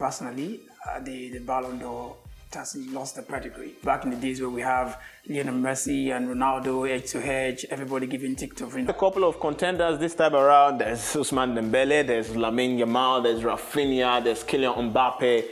personally, the Ballon d'Or has lost the pedigree. Back in the days where we have Lionel Messi and Ronaldo head-to-head, everybody giving TikTok. A couple of contenders this time around. There's Ousmane Dembele, there's Lamine Yamal, there's Rafinha, there's Kylian Mbappe.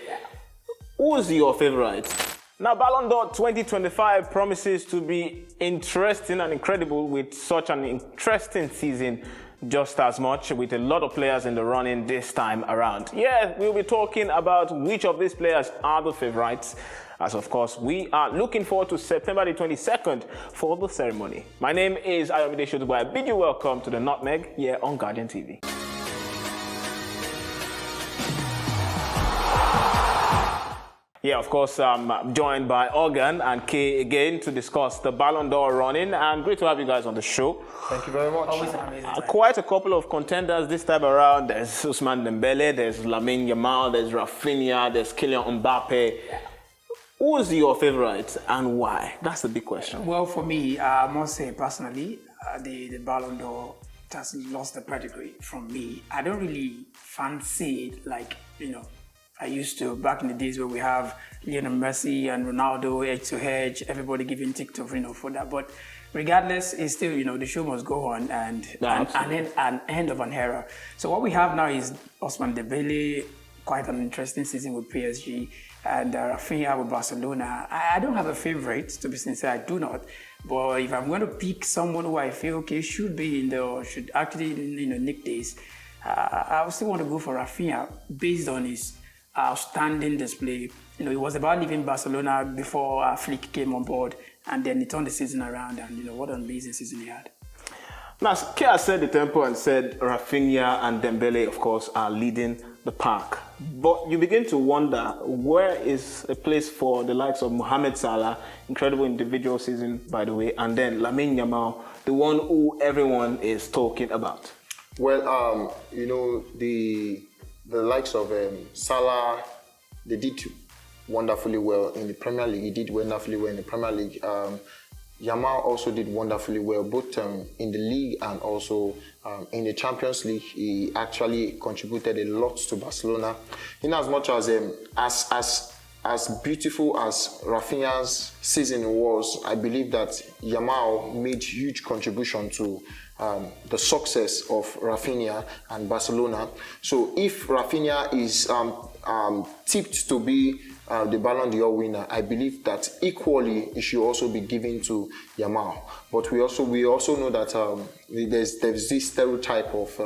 Who's your favorite? Now, Ballon d'Or 2025 promises to be interesting and incredible with such an interesting season just as much, with a lot of players in the running this time around. Yeah, we'll be talking about which of these players are the favorites, as of course we are looking forward to September the 22nd for the ceremony. My name is Ayomide Sotubo. I bid you welcome to the Nutmeg here on Guardian TV. Yeah, of course, I'm joined by Hogan and Kay again to discuss the Ballon d'Or running, and great to have you guys on the show. Thank you very much. Always an amazing time. Quite a couple of contenders this time around. There's Ousmane Dembele, there's Lamine Yamal, there's Rafinha, there's Kylian Mbappe. Who's your favorite and why? That's the big question. Well, for me, I must say personally, the Ballon d'Or has lost the pedigree from me. I don't really fancy it like, I used to back in the days where we have Lionel Messi and Ronaldo head-to-head, everybody giving TikTok, for that. But regardless, it's still, the show must go on and an end of an era. So what we have now is Ousmane Dembele, quite an interesting season with PSG, and Rafinha with Barcelona. I don't have a favorite, to be sincere, I do not. But if I'm going to pick someone who I feel should be in the, should actually, nick this, I would still want to go for Rafinha based on his outstanding display. It was about leaving Barcelona before Flick came on board, and then he turned the season around, and what an amazing season he had. Now, Kia set the tempo and said Rafinha and Dembele, of course, are leading the pack. But you begin to wonder, where is a place for the likes of Mohamed Salah, incredible individual season, by the way, and then Lamine Yamal, the one who everyone is talking about? Well, the likes of Salah, they did wonderfully well in the Premier League. He did wonderfully well in the Premier League. Yamal also did wonderfully well, both in the league and also in the Champions League. He actually contributed a lot to Barcelona. In as much as beautiful as Rafinha's season was, I believe that Yamal made huge contribution to the success of Rafinha and Barcelona. So if Rafinha is tipped to be the Ballon d'Or winner, I believe that equally it should also be given to Yamal. But we also know that there's this stereotype of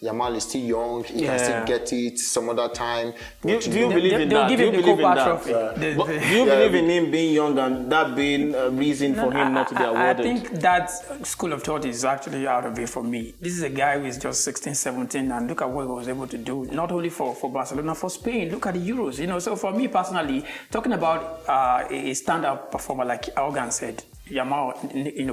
Yamal is still young, he can still get it some other time. Do you believe in that? Do you believe in that? Do you believe in him being young and that being a reason for him not to be awarded? I think that school of thought is actually out of it for me. This is a guy who is just 16, 17, and look at what he was able to do, not only for Barcelona, for Spain. Look at the Euros, So for me personally, talking about a standout performer like Hogan said, Yamal,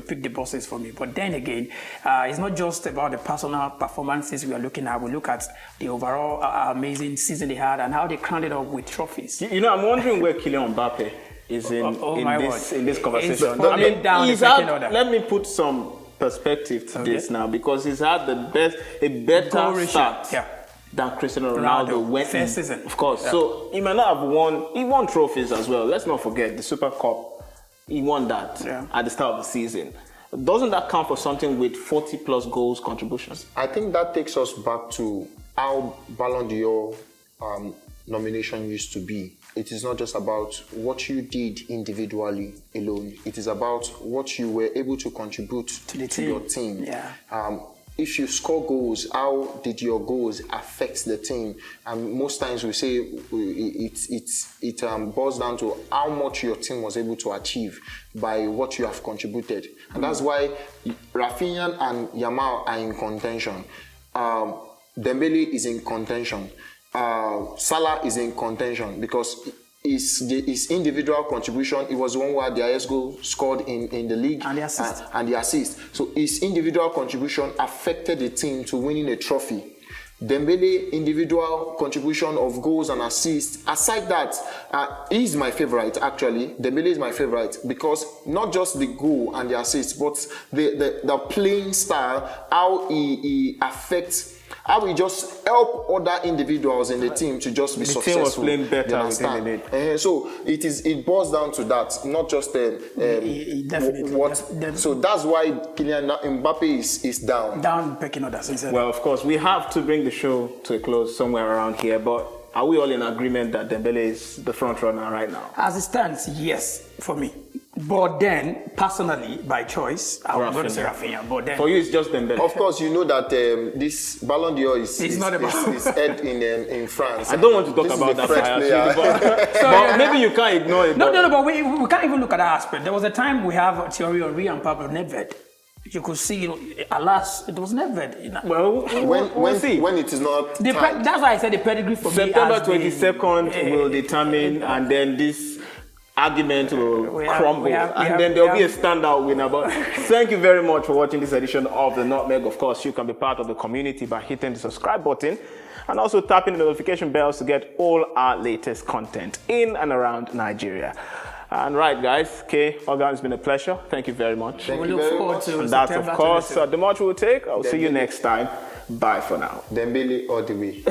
pick the bosses for me. But then again, it's not just about the personal performances we are looking at. We look at the overall amazing season they had and how they crowned it up with trophies. I'm wondering where Kylian Mbappe is in this conversation. Let me put some perspective to this now, because he's had a better start than Cristiano Ronaldo went first season. Of course. Yeah. So he might not have he won trophies as well. Let's not forget the Super Cup. He won that at the start of the season. Doesn't that count for something with 40 plus goals contributions? I think that takes us back to how Ballon d'Or nomination used to be. It is not just about what you did individually alone. It is about what you were able to contribute to your team. Yeah. If you score goals, how did your goals affect the team? And most times we say it boils down to how much your team was able to achieve by what you have contributed. And that's why Rafinha and Yamal are in contention. Dembele is in contention. Salah is in contention because his individual contribution, he was the one who had the highest goal scored in the league and the assist. So his individual contribution affected the team to winning a trophy. Dembele individual contribution of goals and assists. Aside that, he's my favorite actually. Dembele is my favorite because not just the goal and the assists, but the playing style, how he affects I will just help other individuals in the team to just be successful. The team was playing better within the league. So it boils down to that, not just Definitely. So that's why Kylian Mbappe is down. Down pecking orders. Well, of course, we have to bring the show to a close somewhere around here, but are we all in agreement that Dembele is the front runner right now? As it stands, yes, for me. But then, personally, by choice, I'm going to say Rafinha. But then, for you, it's just Dembele. Of course, you know that this Ballon d'Or is held in France. I don't want to talk about that, but maybe you can't ignore it. No, but we can't even look at that aspect. There was a time we have Thierry Henry and Pablo Nedved. You could see, alas, it was Nedved. Well, we'll see. When it is not that's why I said the pedigree for September me 22nd will determine, and then this argument will crumble, and then there'll be a standout winner. But thank you very much for watching this edition of the Nutmeg. Of course, you can be part of the community by hitting the subscribe button and also tapping the notification bells to get all our latest content in and around Nigeria. And right, guys, Hogan, it's been a pleasure. Thank you very much. Thank you very much. And that's, of course, the much we'll take. I'll see you next time. Bye for now. Dembele all the way.